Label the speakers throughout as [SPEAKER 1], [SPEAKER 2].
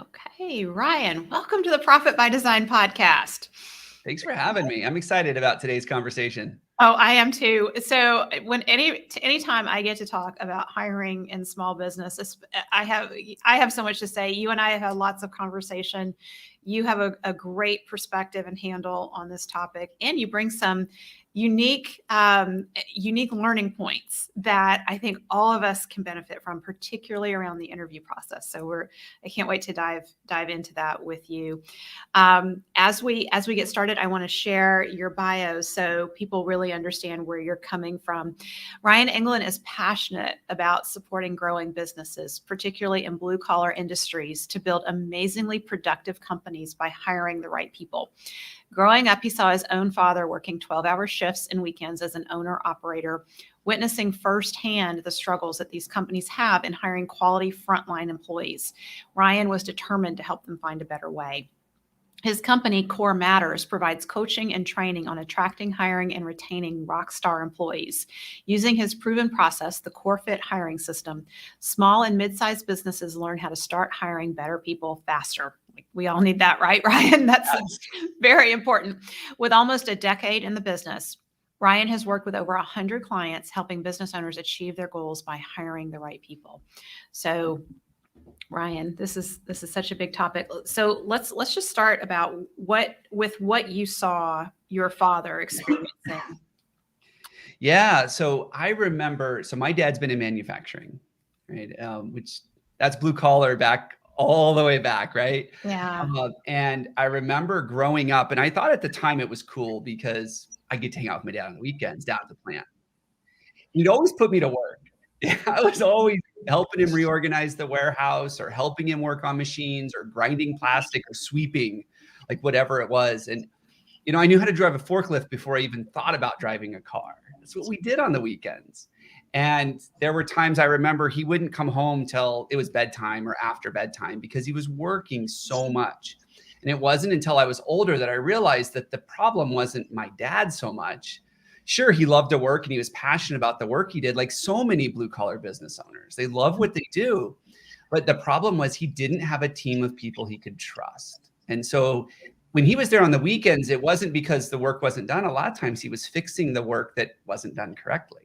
[SPEAKER 1] Okay, Ryan, welcome to the Profit by Design podcast.
[SPEAKER 2] Thanks for having me. I'm excited about today's conversation.
[SPEAKER 1] Oh, I am too. So anytime I get to talk about hiring in small business, I have so much to say. You and I have had lots of conversation. You have a great perspective and handle on this topic, and you bring some unique learning points that I think all of us can benefit from, particularly around the interview process. So I can't wait to dive into that with you. As we get started, I want to share your bio so people really understand where you're coming from. Ryan Englin is passionate about supporting growing businesses, particularly in blue collar industries, to build amazingly productive companies by hiring the right people. Growing up, he saw his own father working 12-hour shifts and weekends as an owner-operator, witnessing firsthand the struggles that these companies have in hiring quality frontline employees. Ryan was determined to help them find a better way. His company, Core Matters, provides coaching and training on attracting, hiring, and retaining rockstar employees. Using his proven process, the Core Fit hiring system, small and mid-sized businesses learn how to start hiring better people faster. We all need that, right, Ryan? That's very important. With almost a decade in the business, Ryan has worked with over 100 clients, helping business owners achieve their goals by hiring the right people. So, Ryan, this is such a big topic. So let's just start about what you saw your father experiencing.
[SPEAKER 2] Yeah, so I remember. So my dad's been in manufacturing, right? Which that's blue collar back all the way back, right?
[SPEAKER 1] Yeah.
[SPEAKER 2] And I remember growing up, and I thought at the time it was cool because I get to hang out with my dad on the weekends down at the plant. He'd always put me to work. I was always helping him reorganize the warehouse or helping him work on machines or grinding plastic or sweeping, like whatever it was. And, I knew how to drive a forklift before I even thought about driving a car. That's what we did on the weekends. And there were times I remember he wouldn't come home till it was bedtime or after bedtime because he was working so much. And it wasn't until I was older that I realized that the problem wasn't my dad so much. Sure, he loved to work and he was passionate about the work he did, like so many blue collar business owners. They love what they do. But the problem was he didn't have a team of people he could trust. And so when he was there on the weekends, it wasn't because the work wasn't done. A lot of times he was fixing the work that wasn't done correctly.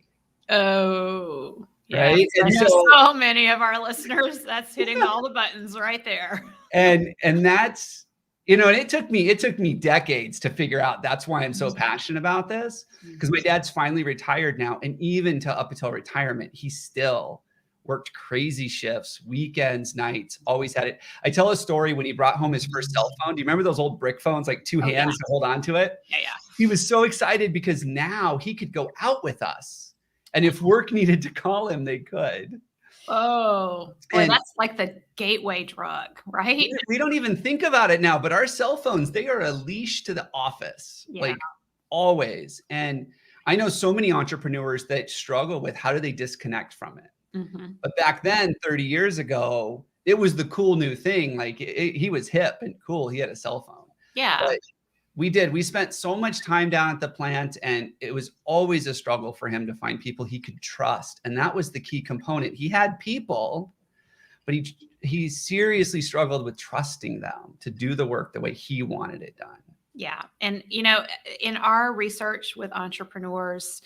[SPEAKER 1] Oh,
[SPEAKER 2] yeah. Right.
[SPEAKER 1] And so many of our listeners, that's hitting all the buttons right there.
[SPEAKER 2] And that's, and it took me decades to figure out that's why I'm so passionate about this, because my dad's finally retired now. And even up until retirement, he still worked crazy shifts, weekends, nights, always had it. I tell a story when he brought home his first cell phone. Do you remember those old brick phones, like two hands to hold on to it?
[SPEAKER 1] Yeah.
[SPEAKER 2] He was so excited because now he could go out with us. And if work needed to call him, they could.
[SPEAKER 1] Oh, boy, that's like the gateway drug, right?
[SPEAKER 2] We don't even think about it now, but our cell phones, they are a leash to the office, like always. And I know so many entrepreneurs that struggle with how do they disconnect from it. Mm-hmm. But back then, 30 years ago, it was the cool new thing. Like he was hip and cool. He had a cell phone.
[SPEAKER 1] Yeah.
[SPEAKER 2] But we spent so much time down at the plant, and it was always a struggle for him to find people he could trust. And that was the key component. He had people, but he seriously struggled with trusting them to do the work the way he wanted it done.
[SPEAKER 1] Yeah. And, in our research with entrepreneurs,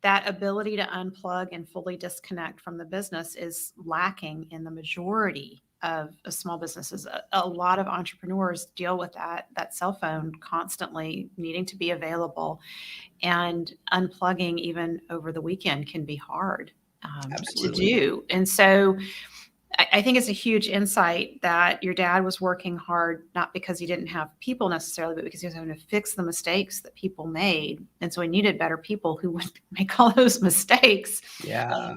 [SPEAKER 1] that ability to unplug and fully disconnect from the business is lacking in the majority of small businesses. A lot of entrepreneurs deal with that cell phone constantly needing to be available, and unplugging even over the weekend can be hard to do. And so I think it's a huge insight that your dad was working hard, not because he didn't have people necessarily, but because he was having to fix the mistakes that people made. And so he needed better people who would make all those mistakes.
[SPEAKER 2] Yeah.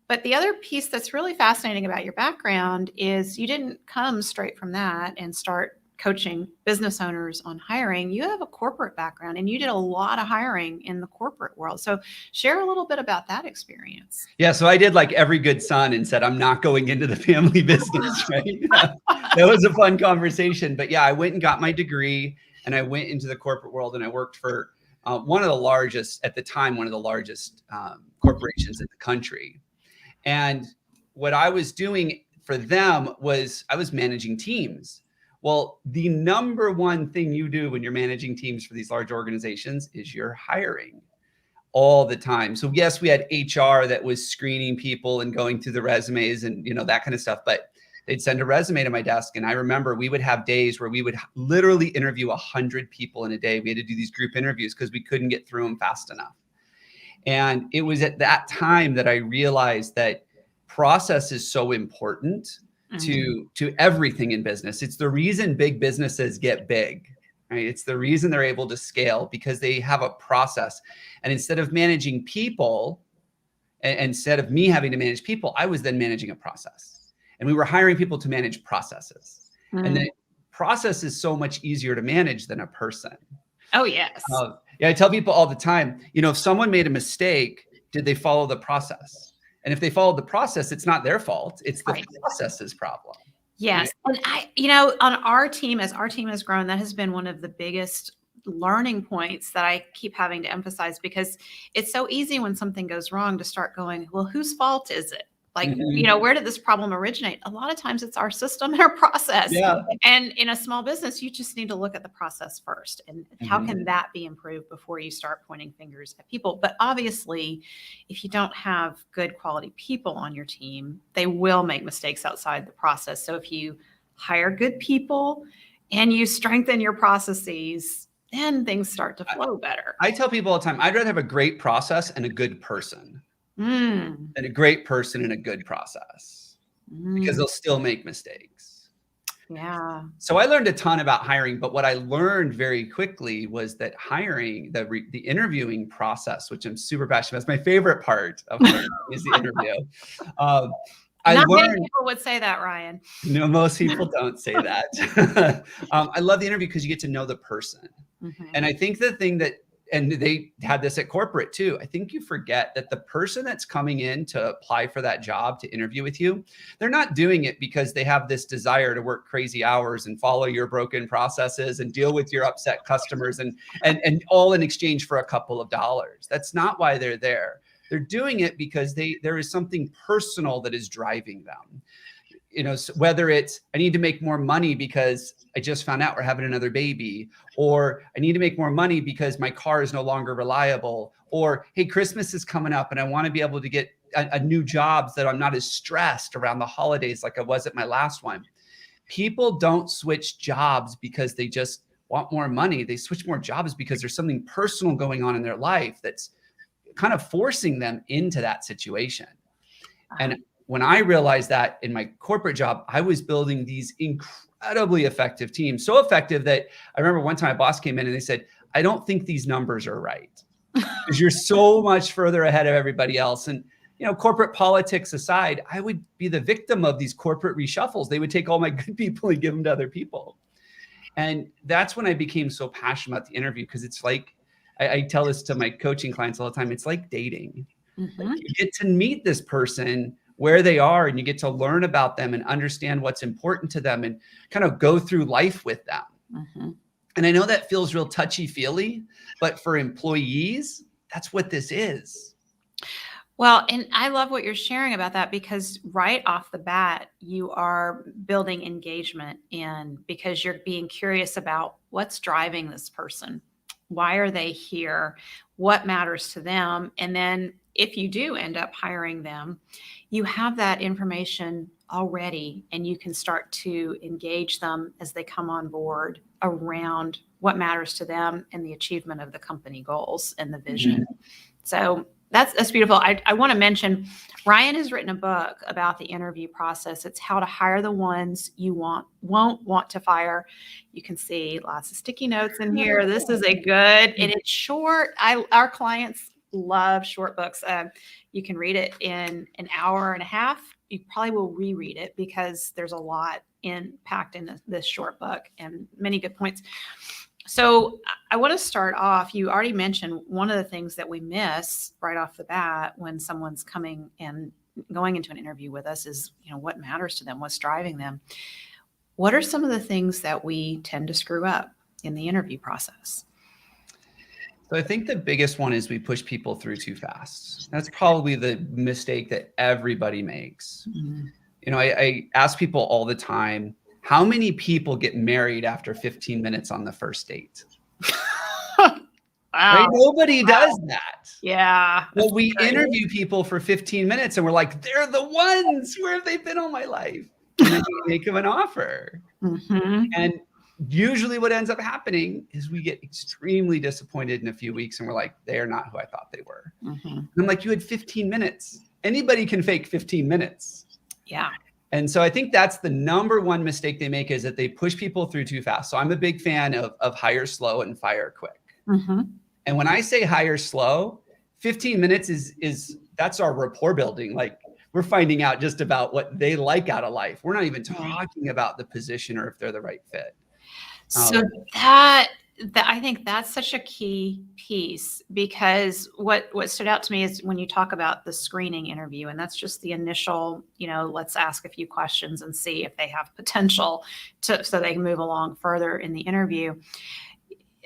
[SPEAKER 1] But the other piece that's really fascinating about your background is you didn't come straight from that and start coaching business owners on hiring. You have a corporate background, and you did a lot of hiring in the corporate world. So share a little bit about that experience.
[SPEAKER 2] Yeah. So I did like every good son and said, I'm not going into the family business, right? That was a fun conversation. But yeah, I went and got my degree, and I went into the corporate world, and I worked for one of the largest corporations in the country. And what I was doing for them was I was managing teams. Well, the number one thing you do when you're managing teams for these large organizations is you're hiring all the time. So yes, we had HR that was screening people and going through the resumes and, that kind of stuff, but they'd send a resume to my desk. And I remember we would have days where we would literally interview 100 people in a day. We had to do these group interviews because we couldn't get through them fast enough. And it was at that time that I realized that process is so important to everything in business. It's the reason big businesses get big, right? It's the reason they're able to scale because they have a process. And instead of managing people, and instead of me having to manage people, I was then managing a process. And we were hiring people to manage processes. And the process is so much easier to manage than a person.
[SPEAKER 1] Oh, yes.
[SPEAKER 2] Yeah, I tell people all the time, if someone made a mistake, did they follow the process? And if they followed the process, it's not their fault. It's the process's problem.
[SPEAKER 1] Yes. And on our team, as our team has grown, that has been one of the biggest learning points that I keep having to emphasize, because it's so easy when something goes wrong to start going, well, whose fault is it? Like, where did this problem originate? A lot of times it's our system and our process. Yeah. And in a small business, you just need to look at the process first and how can that be improved before you start pointing fingers at people. But obviously, if you don't have good quality people on your team, they will make mistakes outside the process. So if you hire good people and you strengthen your processes, then things start to flow better.
[SPEAKER 2] I tell people all the time, I'd rather have a great process and a good person. And a great person and a good process, because they'll still make mistakes.
[SPEAKER 1] Yeah.
[SPEAKER 2] So I learned a ton about hiring, but what I learned very quickly was that hiring, the interviewing process, which I'm super passionate about, it's my favorite part of hiring is the interview.
[SPEAKER 1] Not many people would say that, Ryan.
[SPEAKER 2] No, most people don't say that. I love the interview because you get to know the person. And I think the thing that, and they had this at corporate too, I think you forget that the person that's coming in to apply for that job to interview with you, they're not doing it because they have this desire to work crazy hours and follow your broken processes and deal with your upset customers and all in exchange for a couple of dollars. That's not why they're there. They're doing it because there is something personal that is driving them. Whether it's, I need to make more money because I just found out we're having another baby, or I need to make more money because my car is no longer reliable, or, hey, Christmas is coming up and I want to be able to get a new job so that I'm not as stressed around the holidays like I was at my last one. People don't switch jobs because they just want more money. They switch more jobs because there's something personal going on in their life that's kind of forcing them into that situation. And when I realized that in my corporate job, I was building these incredibly effective teams. So effective that I remember one time my boss came in and they said, I don't think these numbers are right because you're so much further ahead of everybody else. And, corporate politics aside, I would be the victim of these corporate reshuffles. They would take all my good people and give them to other people. And that's when I became so passionate about the interview, because it's like, I tell this to my coaching clients all the time. It's like dating. Like you get to meet this person where they are, and you get to learn about them and understand what's important to them and kind of go through life with them. And I know that feels real touchy-feely, but for employees, that's what this is.
[SPEAKER 1] Well, and I love what you're sharing about that, because right off the bat, you are building engagement because you're being curious about what's driving this person. Why are they here? What matters to them? And then if you do end up hiring them, you have that information already, and you can start to engage them as they come on board around what matters to them and the achievement of the company goals and the vision. So that's beautiful. I want to mention, Ryan has written a book about the interview process. It's how to hire the ones you won't want to fire. You can see lots of sticky notes in here. This is a good, and it's short. Our clients love short books. You can read it in an hour and a half. You probably will reread it because there's a lot packed in this short book and many good points. So I want to start off. You already mentioned one of the things that we miss right off the bat when someone's coming and going into an interview with us is, what matters to them, what's driving them. What are some of the things that we tend to screw up in the interview process?
[SPEAKER 2] So I think the biggest one is we push people through too fast. That's probably the mistake that everybody makes. I ask people all the time, how many people get married after 15 minutes on the first date? Right?
[SPEAKER 1] Wow.
[SPEAKER 2] Nobody
[SPEAKER 1] Wow.
[SPEAKER 2] does that.
[SPEAKER 1] Yeah.
[SPEAKER 2] Well, we interview people for 15 minutes and we're like, they're the ones. Where have they been all my life? And then we make them an offer.
[SPEAKER 1] Mm-hmm.
[SPEAKER 2] And usually what ends up happening is we get extremely disappointed in a few weeks and we're like, they are not who I thought they were.
[SPEAKER 1] Mm-hmm.
[SPEAKER 2] And I'm like, you had 15 minutes. Anybody can fake 15 minutes.
[SPEAKER 1] Yeah.
[SPEAKER 2] And so I think that's the number one mistake they make, is that they push people through too fast. So I'm a big fan of hire slow and fire quick.
[SPEAKER 1] Mm-hmm.
[SPEAKER 2] And when I say hire slow, 15 minutes is that's our rapport building. Like, we're finding out just about what they like out of life. We're not even talking about the position or if they're the right fit.
[SPEAKER 1] So that I think that's such a key piece, because what stood out to me is when you talk about the screening interview, and that's just the initial, let's ask a few questions and see if they have potential so they can move along further in the interview.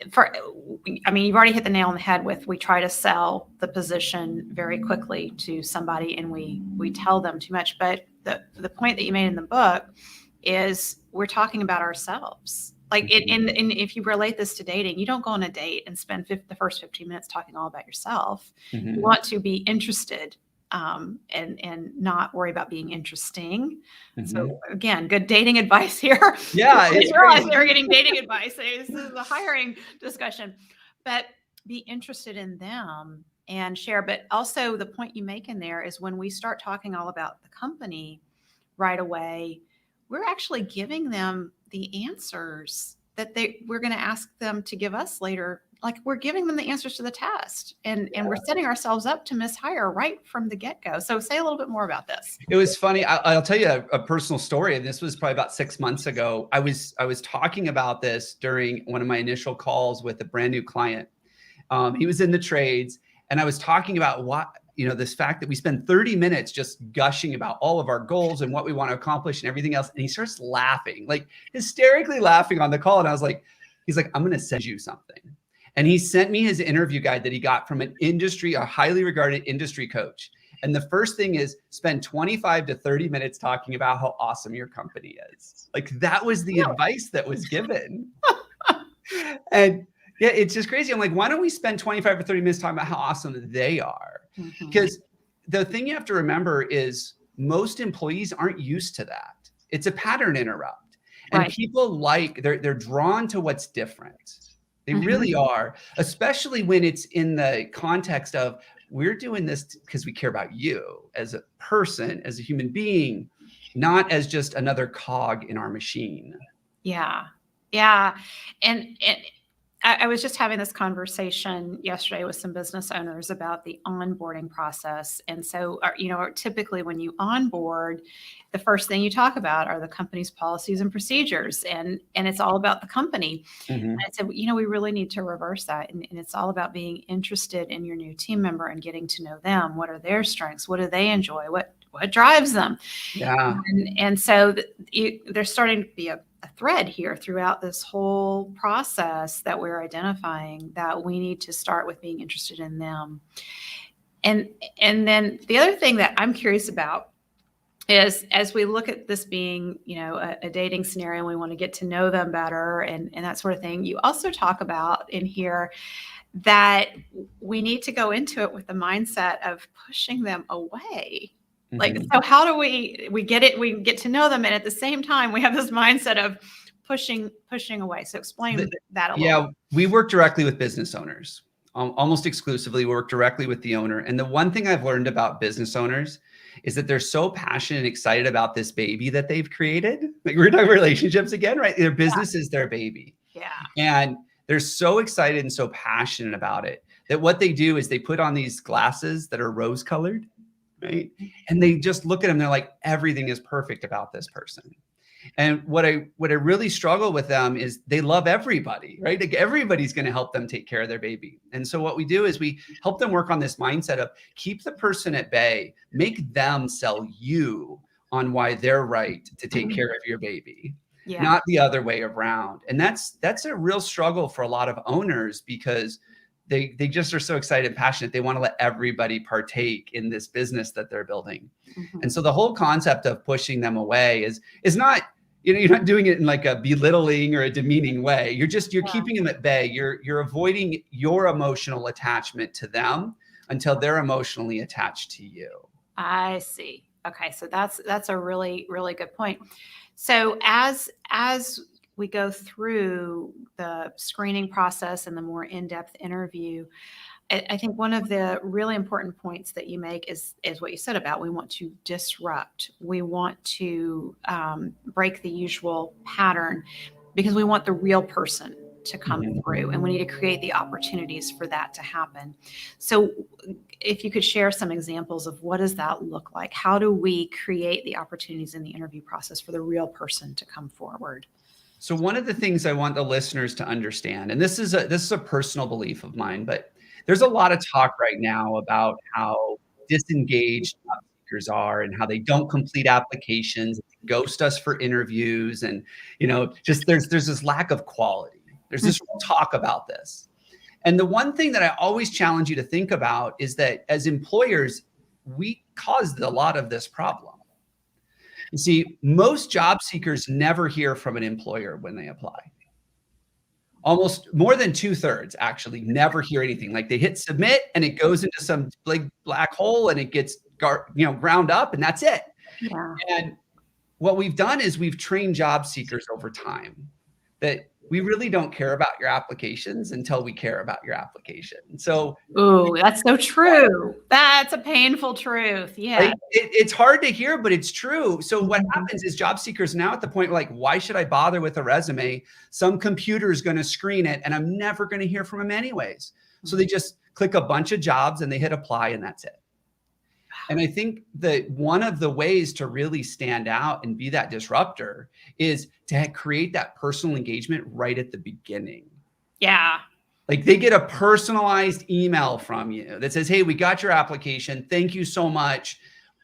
[SPEAKER 1] You've already hit the nail on the head with, we try to sell the position very quickly to somebody and we tell them too much. But the point that you made in the book is, we're talking about ourselves. Like, and if you relate this to dating, you don't go on a date and spend the first 15 minutes talking all about yourself.
[SPEAKER 2] Mm-hmm.
[SPEAKER 1] You want to be interested, and not worry about being interesting. Mm-hmm. So again, good dating advice here.
[SPEAKER 2] Yeah,
[SPEAKER 1] I didn't realize they were getting dating advice. This is a hiring discussion, but be interested in them and share. But also, the point you make in there is, when we start talking all about the company right away, we're actually giving them the answers that we're going to ask them to give us later. Like, we're giving them the answers to the test, and we're setting ourselves up to mishire right from the get-go. So say a little bit more about this.
[SPEAKER 2] It was funny. I'll tell you a personal story. And this was probably about 6 months ago. I was talking about this during one of my initial calls with a brand new client. He was in the trades, and I was talking about this fact that we spend 30 minutes just gushing about all of our goals and what we want to accomplish and everything else. And he starts laughing, like hysterically laughing on the call. And I was like, he's like, I'm going to send you something. And he sent me his interview guide that he got from a highly regarded industry coach. And the first thing is, spend 25 to 30 minutes talking about how awesome your company is. Like, that was the advice that was given. And yeah, it's just crazy. I'm like, why don't we spend 25 or 30 minutes talking about how awesome they are? Mm-hmm. Because the thing you have to remember is, most employees aren't used to that. It's a pattern interrupt. And people they're drawn to what's different. They really are, especially when it's in the context of, we're doing this because we care about you as a person, as a human being, not as just another cog in our machine.
[SPEAKER 1] Yeah. Yeah. And I was just having this conversation yesterday with some business owners about the onboarding process. And so, typically when you onboard, the first thing you talk about are the company's policies and procedures, and it's all about the company. Mm-hmm. And I said, we really need to reverse that. And it's all about being interested in your new team member and getting to know them. What are their strengths? What do they enjoy? What drives them?
[SPEAKER 2] Yeah.
[SPEAKER 1] And so there's starting to be a thread here throughout this whole process that we're identifying, that we need to start with being interested in them. And then the other thing that I'm curious about is, as we look at this being, a dating scenario, and we want to get to know them better and that sort of thing, you also talk about in here that we need to go into it with the mindset of pushing them away. Like, so how do we get it? We get to know them, and at the same time, we have this mindset of pushing away. So explain that a little.
[SPEAKER 2] Yeah, we work directly with business owners, almost exclusively. We work directly with the owner. And the one thing I've learned about business owners is that they're so passionate and excited about this baby that they've created. Like, we're talking relationships again, right? Their business is their baby.
[SPEAKER 1] Yeah.
[SPEAKER 2] And they're so excited and so passionate about it that what they do is they put on these glasses that are rose colored. Right. And they just look at them. They're like, everything is perfect about this person. And what I really struggle with them is, they love everybody, right? Like, everybody's going to help them take care of their baby. And so what we do is we help them work on this mindset of, keep the person at bay, make them sell you on why they're right to take care of your baby, not the other way around. And that's a real struggle for a lot of owners, because they just are so excited and passionate. They want to let everybody partake in this business that they're building. And so the whole concept of pushing them away is not, you're not doing it in like a belittling or a demeaning way. You're keeping them at bay. You're avoiding your emotional attachment to them until they're emotionally attached to you.
[SPEAKER 1] I see. Okay, so that's a really, really good point. So as we go through the screening process and the more in-depth interview, I think one of the really important points that you make is what you said about, we want to disrupt. We want to break the usual pattern because we want the real person to come through, and we need to create the opportunities for that to happen. So if you could share some examples of what does that look like? How do we create the opportunities in the interview process for the real person to come forward?
[SPEAKER 2] So one of the things I want the listeners to understand, and this is a personal belief of mine, but there's a lot of talk right now about how disengaged job seekers are and how they don't complete applications, ghost us for interviews, and just there's this lack of quality. There's this real talk about this. And the one thing that I always challenge you to think about is that as employers, we caused a lot of this problem. You see, most job seekers never hear from an employer when they apply. Almost more than 2/3 actually never hear anything. Like they hit submit and it goes into some big black hole and it gets ground up and that's it.
[SPEAKER 1] Yeah.
[SPEAKER 2] And what we've done is we've trained job seekers over time that we really don't care about your applications until we care about your application. So,
[SPEAKER 1] ooh, that's so true. That's a painful truth. Yeah.
[SPEAKER 2] it's hard to hear, but it's true. So what happens is job seekers now at the point like, why should I bother with a resume? Some computer is going to screen it and I'm never going to hear from them anyways. So they just click a bunch of jobs and they hit apply and that's it. And I think that one of the ways to really stand out and be that disruptor is to create that personal engagement right at the beginning.
[SPEAKER 1] Yeah.
[SPEAKER 2] Like they get a personalized email from you that says, hey, we got your application. Thank you so much.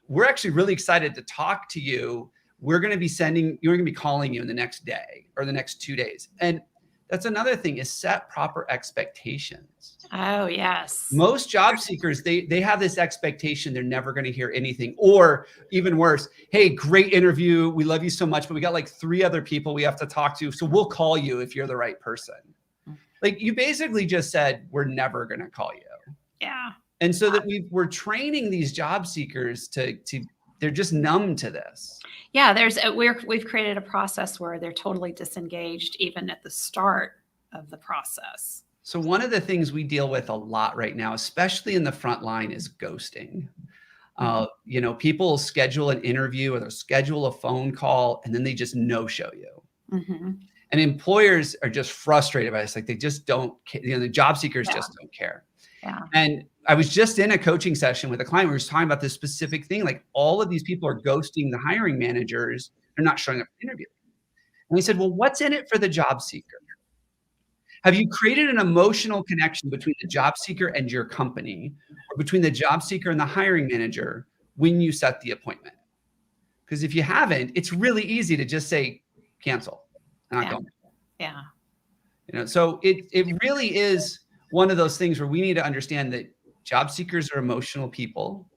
[SPEAKER 2] We're actually really excited to talk to you. You're going to be calling you in the next day or the next 2 days. And that's another thing is set proper expectations.
[SPEAKER 1] Oh, yes.
[SPEAKER 2] Most job seekers, they have this expectation they're never going to hear anything, or even worse, hey, great interview. We love you so much, but we got like 3 other people we have to talk to. So we'll call you if you're the right person. Like you basically just said, we're never going to call you.
[SPEAKER 1] Yeah.
[SPEAKER 2] And so that we're training these job seekers to they're just numb to this.
[SPEAKER 1] Yeah. We've created a process where they're totally disengaged even at the start of the process.
[SPEAKER 2] So one of the things we deal with a lot right now, especially in the front line, is ghosting. People schedule an interview or they'll schedule a phone call and then they just no-show you. And employers are just frustrated by this. Like they just don't, the job seekers just don't care.
[SPEAKER 1] Yeah.
[SPEAKER 2] And I was just in a coaching session with a client. We were talking about this specific thing. Like all of these people are ghosting the hiring managers. They're not showing up for the interview. And we said, well, what's in it for the job seeker? Have you created an emotional connection between the job seeker and your company, or between the job seeker and the hiring manager when you set the appointment? Because if you haven't, it's really easy to just say, cancel. I'm not going.
[SPEAKER 1] Yeah.
[SPEAKER 2] So it really is one of those things where we need to understand that job seekers are emotional people.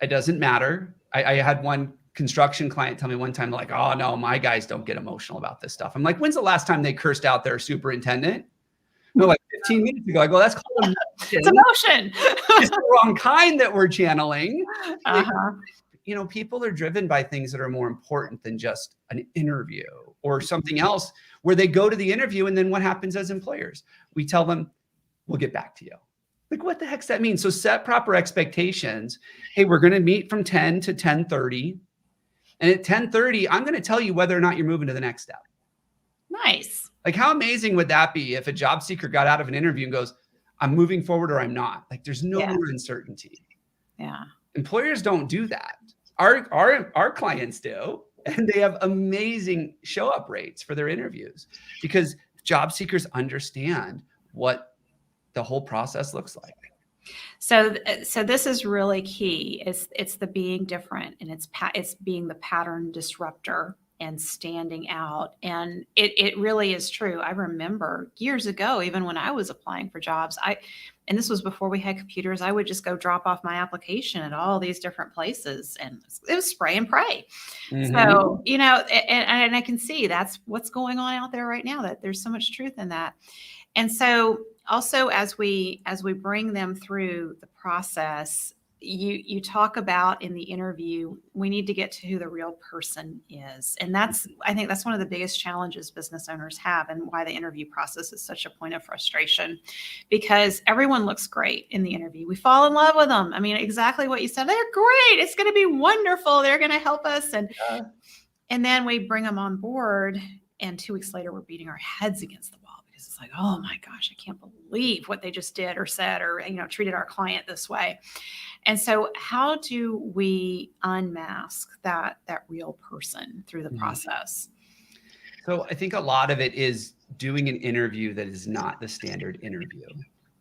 [SPEAKER 2] It doesn't matter. I had one construction client tell me one time, like, oh no, my guys don't get emotional about this stuff. I'm like, when's the last time they cursed out their superintendent? No, like 15 minutes ago. I go, that's called emotion.
[SPEAKER 1] It's emotion.
[SPEAKER 2] It's the wrong kind that we're channeling. People are driven by things that are more important than just an interview or something else, where they go to the interview and then what happens as employers? We tell them, we'll get back to you. Like, what the heck's that mean? So set proper expectations. Hey, we're going to meet from 10 to 10:30. And at 10:30, I'm going to tell you whether or not you're moving to the next step.
[SPEAKER 1] Nice.
[SPEAKER 2] Like, how amazing would that be if a job seeker got out of an interview and goes, I'm moving forward or I'm not? Like, there's no more uncertainty.
[SPEAKER 1] Yeah.
[SPEAKER 2] Employers don't do that. Our clients do. And they have amazing show up rates for their interviews because job seekers understand what the whole process looks like.
[SPEAKER 1] So this is really key. It's the being different, and it's being the pattern disruptor and standing out. And it really is true. I remember years ago, even when I was applying for jobs, and this was before we had computers, I would just go drop off my application at all these different places, and it was spray and pray. So, and I can see that's what's going on out there right now, that there's so much truth in that. And so also as we bring them through the process, you talk about in the interview, we need to get to who the real person is. And I think that's one of the biggest challenges business owners have, and why the interview process is such a point of frustration, because everyone looks great in the interview. We fall in love with them. I mean, exactly what you said. They're great. It's going to be wonderful. They're going to help us. And then we bring them on board, and 2 weeks later, we're beating our heads against the wall, because it's like, oh my gosh, I can't believe what they just did or said, or, treated our client this way. And so how do we unmask that real person through the process?
[SPEAKER 2] So I think a lot of it is doing an interview that is not the standard interview.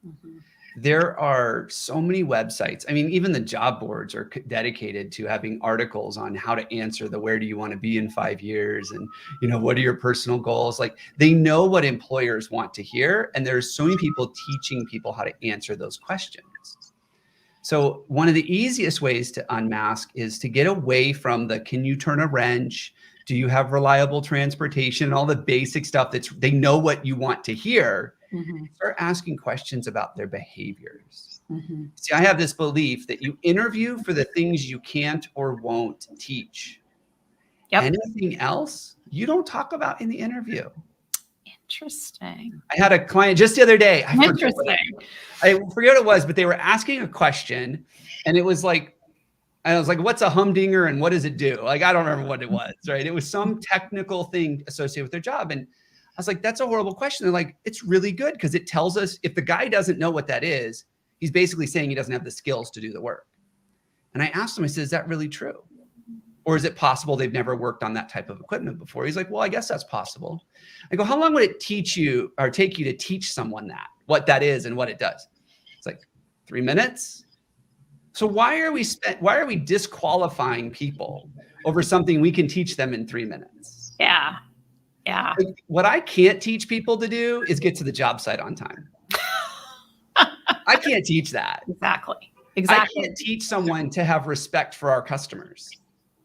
[SPEAKER 2] Mm-hmm. There are so many websites. I mean, even the job boards are dedicated to having articles on how to answer the where do you want to be in 5 years, and what are your personal goals. Like, they know what employers want to hear, and there's so many people teaching people how to answer those questions. So one of the easiest ways to unmask is to get away from the, can you turn a wrench? Do you have reliable transportation? All the basic stuff they know what you want to hear. Mm-hmm. Start asking questions about their behaviors. Mm-hmm. See, I have this belief that you interview for the things you can't or won't teach. Yep. Anything else you don't talk about in the interview.
[SPEAKER 1] Interesting.
[SPEAKER 2] I had a client just the other day. I forget what it was, but they were asking a question, and it was like, I was like, what's a humdinger and what does it do? Like, I don't remember what it was, right? It was some technical thing associated with their job. And I was like, that's a horrible question. They're like, it's really good, because it tells us if the guy doesn't know what that is, he's basically saying he doesn't have the skills to do the work. And I asked him, I said, is that really true? Or is it possible they've never worked on that type of equipment before? He's like, well, I guess that's possible. I go, how long would it take you to teach someone what that is and what it does? It's like 3 minutes. So why are we disqualifying people over something we can teach them in 3 minutes?
[SPEAKER 1] Yeah. Yeah.
[SPEAKER 2] Like, what I can't teach people to do is get to the job site on time. I can't teach that.
[SPEAKER 1] Exactly.
[SPEAKER 2] I can't teach someone to have respect for our customers.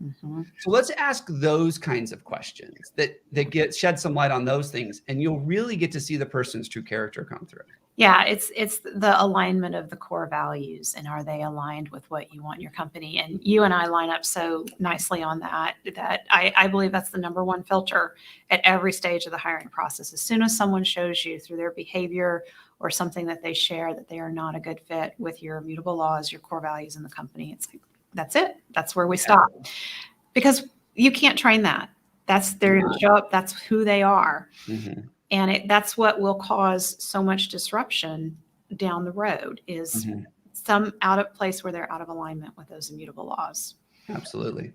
[SPEAKER 2] Mm-hmm. So let's ask those kinds of questions that shed some light on those things, and you'll really get to see the person's true character come through.
[SPEAKER 1] Yeah, it's the alignment of the core values, and are they aligned with what you want in your company? And you and I line up so nicely on that I believe that's the number one filter at every stage of the hiring process. As soon as someone shows you through their behavior or something that they share that they are not a good fit with your immutable laws, your core values in the company, it's like, that's it. That's where we stop, because you can't train that. They're going to show up. That's who they are. Mm-hmm. And that's what will cause so much disruption down the road, is some out of place where they're out of alignment with those immutable laws.
[SPEAKER 2] Absolutely.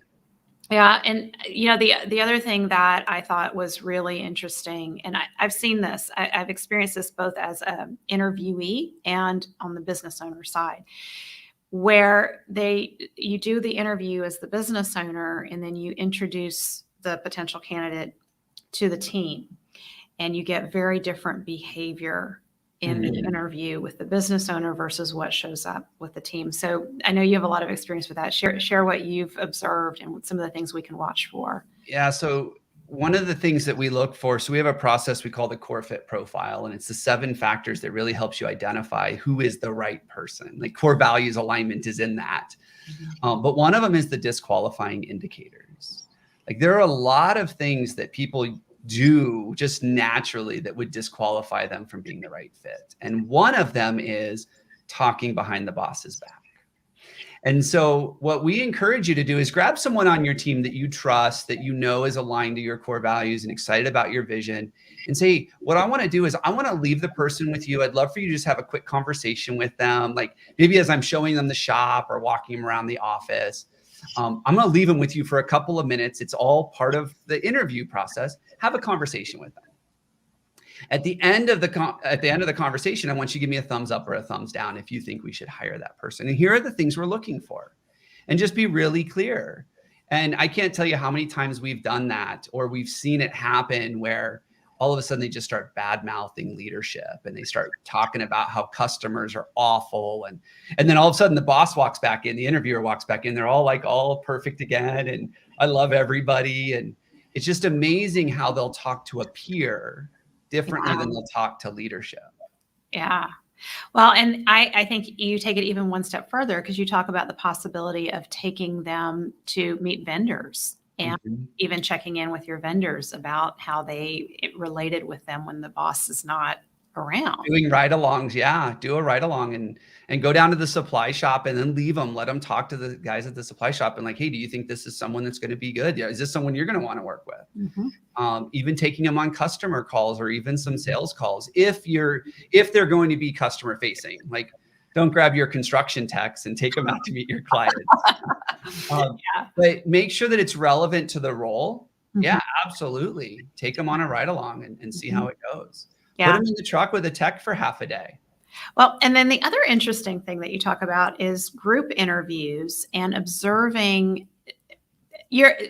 [SPEAKER 1] Yeah. And, the other thing that I thought was really interesting, and I've seen this, I've experienced this both as an interviewee and on the business owner side, where you do the interview as the business owner, and then you introduce the potential candidate to the team, and you get very different behavior in the interview with the business owner versus what shows up with the team. So I know you have a lot of experience with that. Share what you've observed and some of the things we can watch for.
[SPEAKER 2] Yeah. So one of the things that we look for, so we have a process we call the core fit profile, and it's the 7 factors that really helps you identify who is the right person. Like, core values alignment is in that. But one of them is the disqualifying indicators. Like, there are a lot of things that people do just naturally that would disqualify them from being the right fit. And one of them is talking behind the boss's back. And so what we encourage you to do is grab someone on your team that you trust, that you know is aligned to your core values and excited about your vision, and say, what I want to do is I want to leave the person with you. I'd love for you to just have a quick conversation with them. Like, maybe as I'm showing them the shop or walking them around the office, I'm going to leave them with you for a couple of minutes. It's all part of the interview process. Have a conversation with them. At the end of the conversation, I want you to give me a thumbs up or a thumbs down if you think we should hire that person. And here are the things we're looking for. And just be really clear. And I can't tell you how many times we've done that, or we've seen it happen where all of a sudden they just start bad mouthing leadership and they start talking about how customers are awful. And then all of a sudden the boss walks back in, the interviewer walks back in, they're all like all perfect again. And I love everybody. And it's just amazing how they'll talk to a peer differently than they'll talk to leadership.
[SPEAKER 1] Yeah. Well, and I think you take it even one step further, because you talk about the possibility of taking them to meet vendors and even checking in with your vendors about how it related with them when the boss is not around.
[SPEAKER 2] Doing ride-alongs, yeah, do a ride-along and go down to the supply shop and then leave them. Let them talk to the guys at the supply shop and like, hey, do you think this is someone that's going to be good? Yeah, is this someone you're going to want to work with? Even taking them on customer calls or even some sales calls if they're going to be customer facing. Like, don't grab your construction techs and take them out to meet your clients. But make sure that it's relevant to the role. Yeah, absolutely. Take them on a ride-along and see how it goes. Put them in the truck with a tech for half a day.
[SPEAKER 1] Well, and then the other interesting thing that you talk about is group interviews and observing.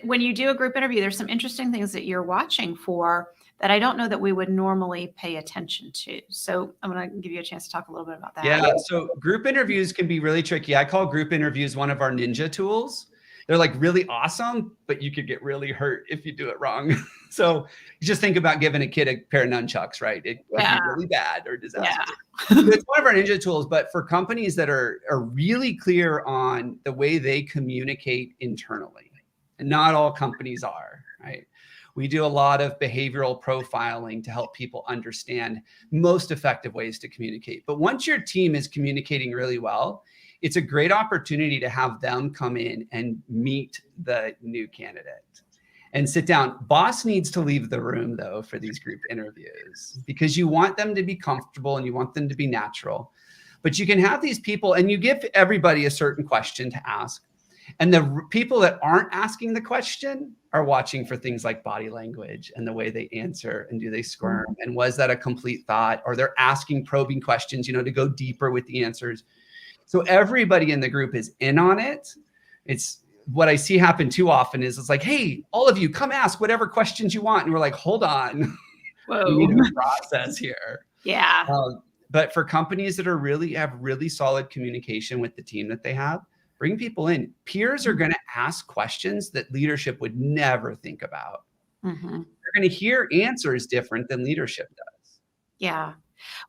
[SPEAKER 1] When you do a group interview, there's some interesting things that you're watching for that I don't know that we would normally pay attention to. So I'm going to give you a chance to talk a little bit about that.
[SPEAKER 2] Yeah, so group interviews can be really tricky. I call group interviews one of our ninja tools. They're like really awesome, but you could get really hurt if you do it wrong. So you just think about giving a kid a pair of nunchucks, right? It could be really bad or disastrous. It's one of our ninja tools, but for companies that are really clear on the way they communicate internally, and not all companies are, right? We do a lot of behavioral profiling to help people understand most effective ways to communicate. But once your team is communicating really well, it's a great opportunity to have them come in and meet the new candidate and sit down. Boss needs to leave the room though for these group interviews because you want them to be comfortable and you want them to be natural. But you can have these people and you give everybody a certain question to ask. And the people that aren't asking the question are watching for things like body language and the way they answer and do they squirm and was that a complete thought, or they're asking probing questions, to go deeper with the answers. So everybody in the group is in on it. It's what I see happen too often is it's like, hey, all of you come ask whatever questions you want. And we're like, hold on.
[SPEAKER 1] Whoa.
[SPEAKER 2] We need a process here.
[SPEAKER 1] Yeah.
[SPEAKER 2] But for companies that have really solid communication with the team that they have, bring people in. Peers are going to ask questions that leadership would never think about. They're going to hear answers different than leadership does.
[SPEAKER 1] Yeah.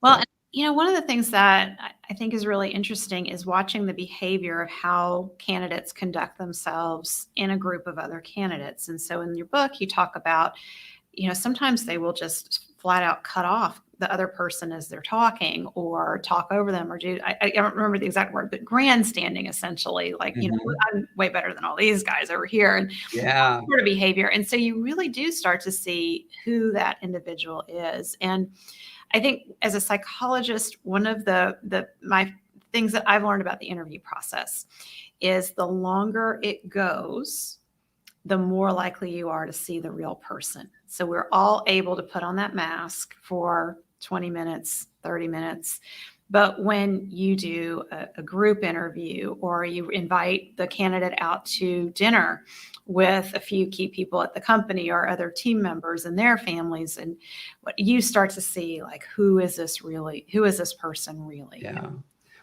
[SPEAKER 1] Well, one of the things that I think is really interesting is watching the behavior of how candidates conduct themselves in a group of other candidates. And so in your book, you talk about, sometimes they will just flat out cut off the other person as they're talking or talk over them or I don't remember the exact word, but grandstanding essentially, like, I'm way better than all these guys over here and sort of behavior. And so you really do start to see who that individual is. And I think as a psychologist, one of my things that I've learned about the interview process is the longer it goes, the more likely you are to see the real person. So we're all able to put on that mask for 20 minutes, 30 minutes. But when you do a group interview or you invite the candidate out to dinner with a few key people at the company or other team members and their families, and what you start to see, like, who is this person really?
[SPEAKER 2] Yeah.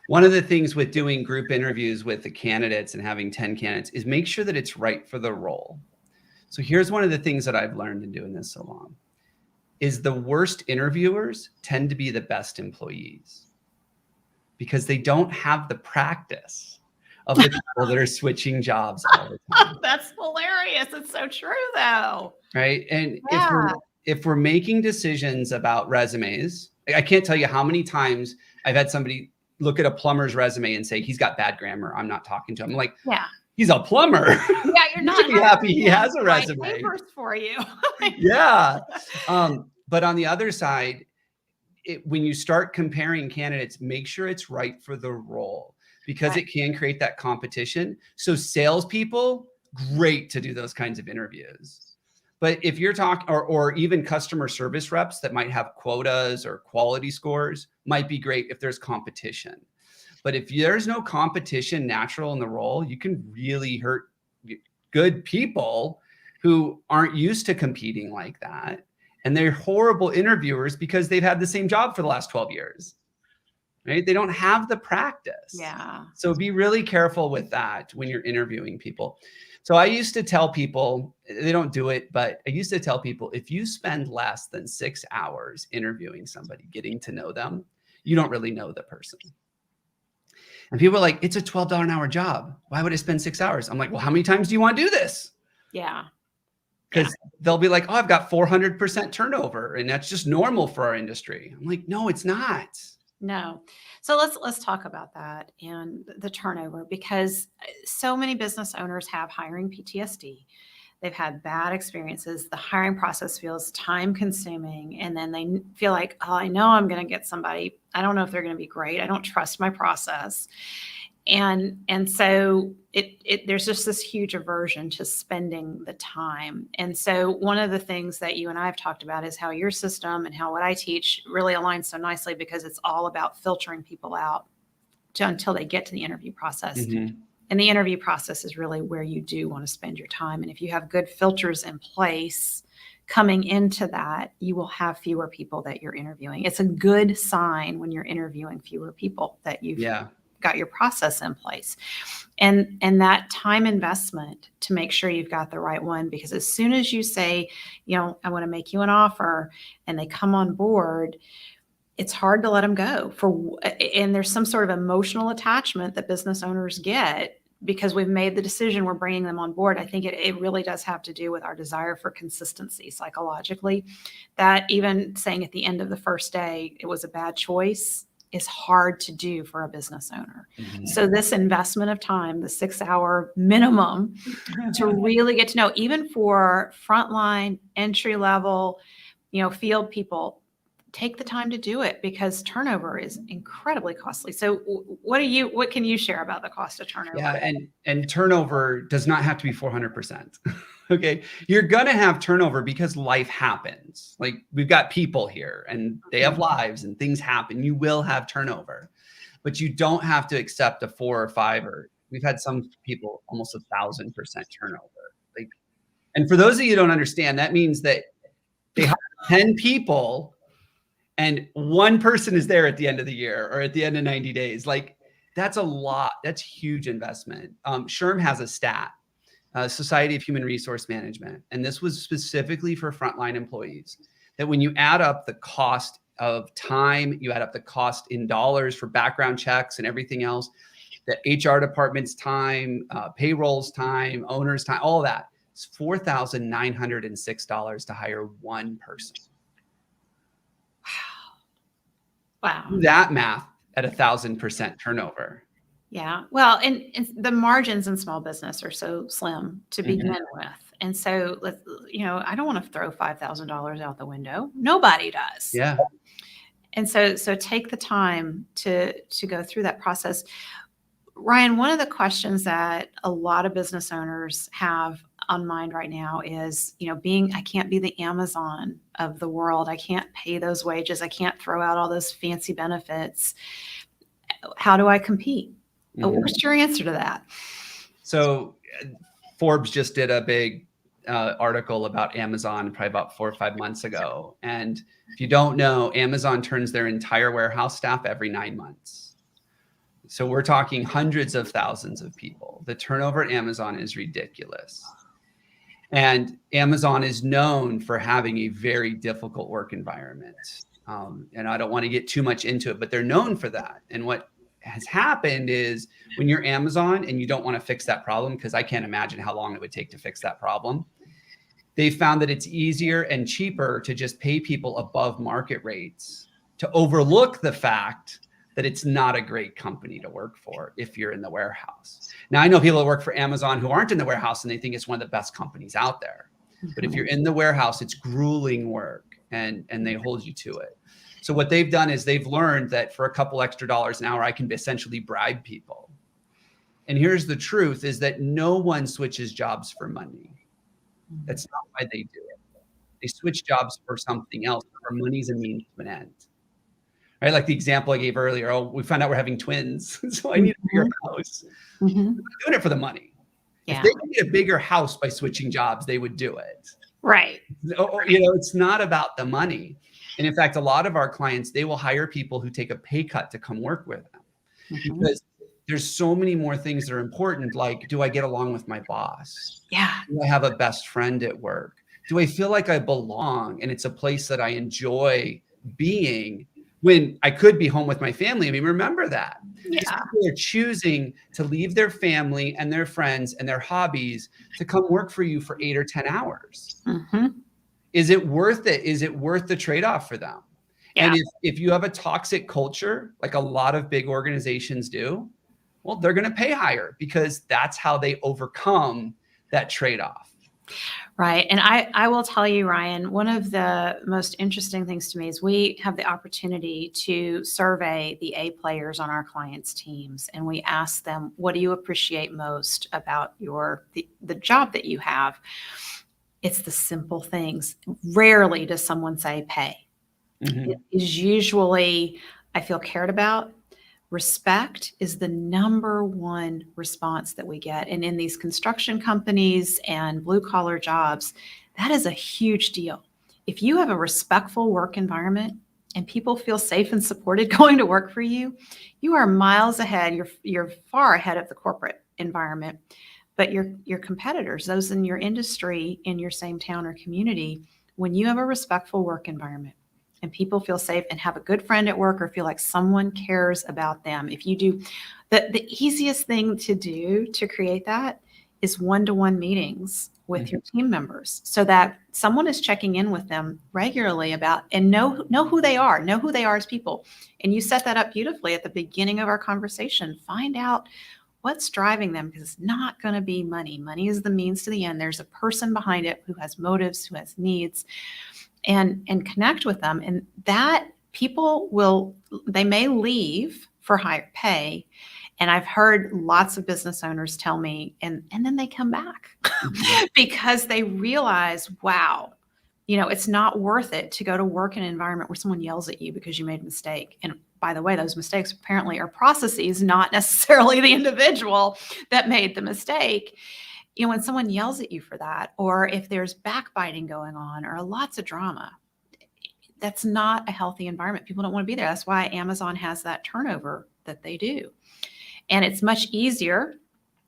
[SPEAKER 2] One of the things with doing group interviews with the candidates and having 10 candidates is make sure that it's right for the role. So here's one of the things that I've learned in doing this so long is the worst interviewers tend to be the best employees because they don't have the practice of the people that are switching jobs all the time.
[SPEAKER 1] That's hilarious. It's so true though.
[SPEAKER 2] Right. And if we're making decisions about resumes, I can't tell you how many times I've had somebody look at a plumber's resume and say, he's got bad grammar, I'm not talking to him. I'm like, he's a plumber.
[SPEAKER 1] Yeah, you're not.
[SPEAKER 2] You should be happy he has a resume.
[SPEAKER 1] Papers for you.
[SPEAKER 2] Yeah. But on the other side, when you start comparing candidates, make sure it's right for the role because it can create that competition. So salespeople, great to do those kinds of interviews. But if you're talking, or even customer service reps that might have quotas or quality scores, might be great if there's competition. But if there's no competition natural in the role, you can really good people who aren't used to competing like that. And they're horrible interviewers because they've had the same job for the last 12 years, right? They don't have the practice.
[SPEAKER 1] Yeah.
[SPEAKER 2] So be really careful with that when you're interviewing people. So I used to tell people, they don't do it, but I used to tell people, if you spend less than 6 hours interviewing somebody, getting to know them, you don't really know the person. And people are like, it's a $12 an hour job. Why would I spend 6 hours? I'm like, well, how many times do you want to do this?
[SPEAKER 1] Yeah.
[SPEAKER 2] Because they'll be like, oh, I've got 400% turnover, and that's just normal for our industry. I'm like, no, it's not.
[SPEAKER 1] No. So let's talk about that and the turnover, because so many business owners have hiring PTSD. They've had bad experiences. The hiring process feels time consuming. And then they feel like, oh, I know I'm going to get somebody. I don't know if they're going to be great. I don't trust my process. And so there's just this huge aversion to spending the time. And so one of the things that you and I have talked about is how your system and how what I teach really aligns so nicely, because it's all about filtering people out until they get to the interview process.
[SPEAKER 2] Mm-hmm.
[SPEAKER 1] And the interview process is really where you do want to spend your time. And if you have good filters in place coming into that, you will have fewer people that you're interviewing. It's a good sign when you're interviewing fewer people that you've got your process in place. And that time investment to make sure you've got the right one, because as soon as you say, you know, I want to make you an offer, and they come on board, it's hard to let them go and there's some sort of emotional attachment that business owners get because we've made the decision, we're bringing them on board. I think it really does have to do with our desire for consistency psychologically, that even saying at the end of the first day, it was a bad choice, is hard to do for a business owner. Mm-hmm. So this investment of time, the 6 hour minimum to really get to know, even for frontline, entry level, you know, field people, take the time to do it, because turnover is incredibly costly. So what can you share about the cost of turnover?
[SPEAKER 2] Yeah. And turnover does not have to be 400%. Okay. You're going to have turnover because life happens. Like, we've got people here and they have lives and things happen. You will have turnover, but you don't have to accept a 4 or 5, or we've had some people almost 1,000% turnover. Like, and for those of you who don't understand, that means that they have 10 people and one person is there at the end of the year or at the end of 90 days. Like, that's a lot. That's huge investment. SHRM has a stat, Society of Human Resource Management, and this was specifically for frontline employees, that when you add up the cost of time, you add up the cost in dollars for background checks and everything else, the HR department's time, payroll's time, owner's time, all that, it's $4,906 to hire one person.
[SPEAKER 1] Wow.
[SPEAKER 2] Do that math at 1,000% turnover.
[SPEAKER 1] Yeah. Well, and the margins in small business are so slim to begin with. And so, I don't want to throw $5,000 out the window. Nobody does.
[SPEAKER 2] Yeah.
[SPEAKER 1] And so take the time to go through that process. Ryan, one of the questions that a lot of business owners have on mind right now is, I can't be the Amazon of the world. I can't pay those wages. I can't throw out all those fancy benefits. How do I compete? What's your answer to that?
[SPEAKER 2] So Forbes just did a big article about Amazon probably about 4 or 5 months ago. And if you don't know, Amazon turns their entire warehouse staff every 9 months. So we're talking hundreds of thousands of people. The turnover at Amazon is ridiculous. And Amazon is known for having a very difficult work environment. And I don't want to get too much into it, but they're known for that. And what has happened is, when you're Amazon and you don't want to fix that problem, because I can't imagine how long it would take to fix that problem, they found that it's easier and cheaper to just pay people above market rates, to overlook the fact that it's not a great company to work for if you're in the warehouse. Now, I know people that work for Amazon who aren't in the warehouse and they think it's one of the best companies out there. But if you're in the warehouse, it's grueling work, and they hold you to it. So what they've done is they've learned that for a couple extra dollars an hour, I can essentially bribe people. And here's the truth, is that no one switches jobs for money. That's not why they do it. They switch jobs for something else, for money's a means to an end. Right? Like the example I gave earlier, we found out we're having twins, so I need a bigger house. I'm not doing it for the money. If
[SPEAKER 1] Yeah.
[SPEAKER 2] they could get a bigger house by switching jobs, they would do it.
[SPEAKER 1] Right.
[SPEAKER 2] It's not about the money. And in fact, a lot of our clients, they will hire people who take a pay cut to come work with them
[SPEAKER 1] Mhm.
[SPEAKER 2] because there's so many more things that are important. Like, do I get along with my boss?
[SPEAKER 1] Yeah.
[SPEAKER 2] Do I have a best friend at work? Do I feel like I belong and it's a place that I enjoy being when I could be home with my family? I mean, remember that. These
[SPEAKER 1] Yeah.
[SPEAKER 2] people are choosing to leave their family and their friends and their hobbies to come work for you for 8 or 10 hours.
[SPEAKER 1] Mhm.
[SPEAKER 2] Is it worth it? Is it worth the trade-off for them? And
[SPEAKER 1] Yeah.
[SPEAKER 2] if you have a toxic culture, like a lot of big organizations do, well, they're going to pay higher because that's how they overcome that trade-off.
[SPEAKER 1] Right. And I will tell you, Ryan, one of the most interesting things to me is we have the opportunity to survey the A players on our clients' teams. And we ask them, what do you appreciate most about the job that you have? It's the simple things. Rarely does someone say pay. It
[SPEAKER 2] Mhm.
[SPEAKER 1] is usually, I feel cared about. Respect is the number one response that we get. And in these construction companies and blue collar jobs, that is a huge deal. If you have a respectful work environment and people feel safe and supported going to work for you, you are miles ahead. You're far ahead of the corporate environment. But your competitors, those in your industry, in your same town or community, when you have a respectful work environment, and people feel safe and have a good friend at work or feel like someone cares about them. If you do, the easiest thing to do to create that is one-to-one meetings with your team members so that someone is checking in with them regularly about and know who they are, know who they are as people. And you set that up beautifully at the beginning of our conversation. Find out what's driving them because it's not going to be money. Money is the means to the end. There's a person behind it who has motives, who has needs, and connect with them. And that they may leave for higher pay. And I've heard lots of business owners tell me, and then they come back because they realize, wow, it's not worth it to go to work in an environment where someone yells at you because you made a mistake. And by the way, those mistakes apparently are processes, not necessarily the individual that made the mistake. When someone yells at you for that, or if there's backbiting going on or lots of drama, that's not a healthy environment. People don't want to be there. That's why Amazon has that turnover that they do. And it's much easier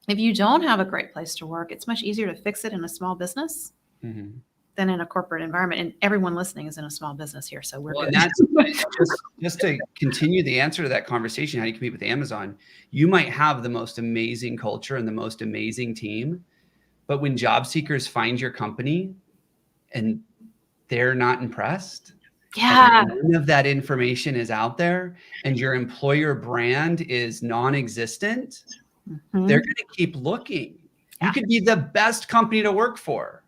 [SPEAKER 1] if you don't have a great place to work, it's much easier to fix it in a small business
[SPEAKER 2] Mhm.
[SPEAKER 1] than in a corporate environment. And everyone listening is in a small business here, so we're
[SPEAKER 2] Well,
[SPEAKER 1] good.
[SPEAKER 2] and that's just to continue the answer to that conversation, how do you compete with Amazon? You might have the most amazing culture and the most amazing team, but when job seekers find your company and they're not impressed,
[SPEAKER 1] Yeah.
[SPEAKER 2] and none of that information is out there, and your employer brand is non-existent, they're
[SPEAKER 1] Mhm.
[SPEAKER 2] going to keep looking. You
[SPEAKER 1] Yeah.
[SPEAKER 2] could be the best company to work for.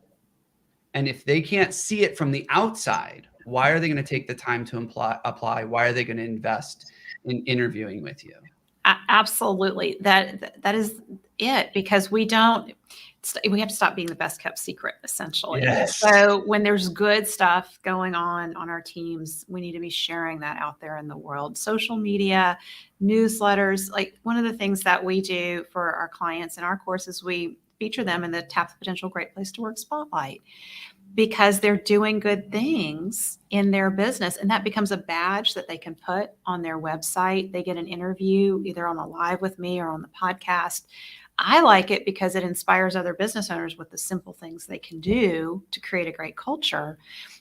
[SPEAKER 2] And if they can't see it from the outside, why are they going to take the time to apply? Why are they going to invest in interviewing with you?
[SPEAKER 1] Absolutely. That is it, because we have to stop being the best kept secret, essentially.
[SPEAKER 2] Yes.
[SPEAKER 1] So when there's good stuff going on our teams, we need to be sharing that out there in the world. Social media, newsletters, like one of the things that we do for our clients in our courses, we feature them in the Tap the Potential Great Place to Work spotlight, because they're doing good things in their business. And that becomes a badge that they can put on their website. They get an interview either on the live with me or on the podcast. I like it because it inspires other business owners with the simple things they can do to create a great culture.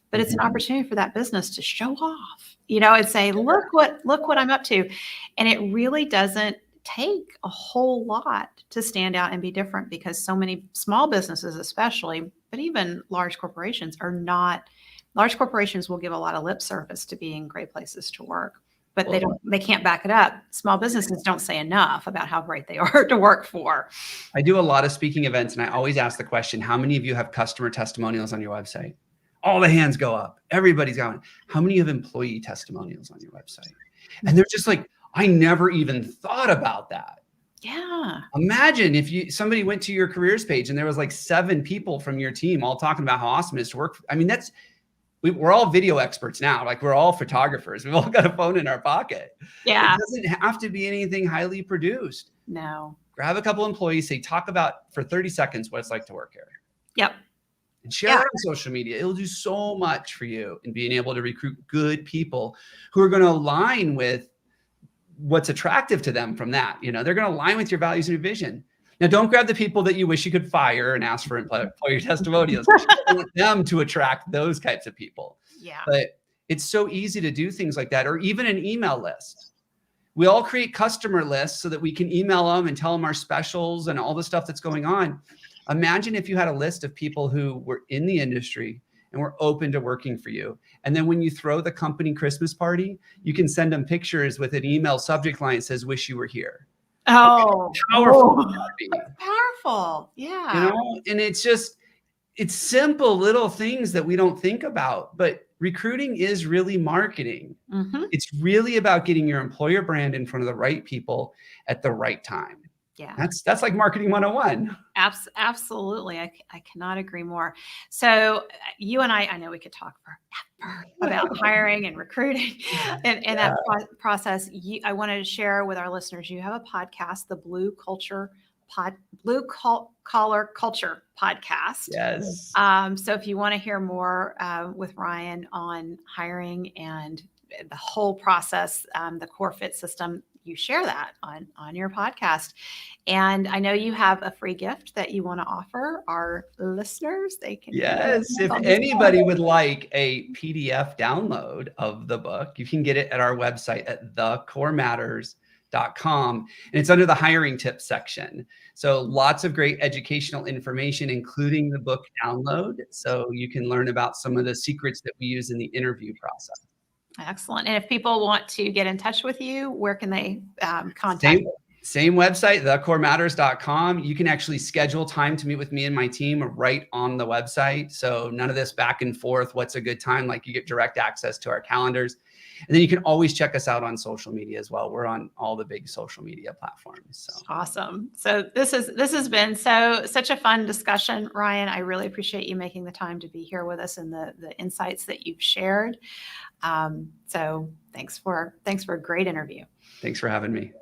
[SPEAKER 1] But it's an opportunity for that business to show off, and say, look what I'm up to. And it really doesn't take a whole lot to stand out and be different, because so many small businesses, especially, but even large corporations large corporations will give a lot of lip service to being great places to work, but they can't back it up. Small businesses don't say enough about how great they are to work for.
[SPEAKER 2] I do a lot of speaking events, and I always ask the question, how many of you have customer testimonials on your website? All the hands go up. Everybody's going. How many have employee testimonials on your website? And they're just like, I never even thought about that.
[SPEAKER 1] Yeah.
[SPEAKER 2] Imagine if somebody went to your careers page and there was like 7 people from your team all talking about how awesome it is to work. I mean, we're all video experts now. Like, we're all photographers. We've all got a phone in our pocket.
[SPEAKER 1] Yeah.
[SPEAKER 2] It doesn't have to be anything highly produced.
[SPEAKER 1] No.
[SPEAKER 2] grab a couple employees, say, talk about for 30 seconds what it's like to work here.
[SPEAKER 1] Yep.
[SPEAKER 2] And share it on social media. It'll do so much for you in being able to recruit good people who are going to align with what's attractive to them from that. They're going to align with your values and your vision. Now, don't grab the people that you wish you could fire and ask for employer testimonials. You want them to attract those types of people.
[SPEAKER 1] Yeah.
[SPEAKER 2] But it's so easy to do things like that, or even an email list. We all create customer lists so that we can email them and tell them our specials and all the stuff that's going on. Imagine if you had a list of people who were in the industry and were open to working for you. And then when you throw the company Christmas party, you can send them pictures with an email subject line that says, "Wish you were here."
[SPEAKER 1] Oh,
[SPEAKER 2] Powerful.
[SPEAKER 1] Powerful. Yeah.
[SPEAKER 2] And it's simple little things that we don't think about, but recruiting is really marketing.
[SPEAKER 1] Mm-hmm.
[SPEAKER 2] It's really about getting your employer brand in front of the right people at the right time.
[SPEAKER 1] Yeah.
[SPEAKER 2] That's like marketing 101.
[SPEAKER 1] Absolutely. I cannot agree more. So you and I know we could talk forever about hiring and recruiting and that process. I wanted to share with our listeners, you have a podcast, the Blue Collar Culture podcast.
[SPEAKER 2] Yes.
[SPEAKER 1] So if you want to hear more with Ryan on hiring and the whole process, the core fit system, you share that on your podcast. And I know you have a free gift that you want to offer our listeners. They can.
[SPEAKER 2] Yes. If anybody would like a PDF download of the book, you can get it at our website at thecorematters.com. And it's under the hiring tips section. So lots of great educational information, including the book download. So you can learn about some of the secrets that we use in the interview process.
[SPEAKER 1] Excellent. And if people want to get in touch with you, where can they contact you?
[SPEAKER 2] Same website, thecorematters.com. You can actually schedule time to meet with me and my team right on the website. So none of this back and forth, what's a good time? Like, you get direct access to our calendars. And then you can always check us out on social media as well. We're on all the big social media platforms. So
[SPEAKER 1] awesome. So this has been such a fun discussion, Ryan. I really appreciate you making the time to be here with us and the insights that you've shared. So thanks for a great interview.
[SPEAKER 2] Thanks for having me.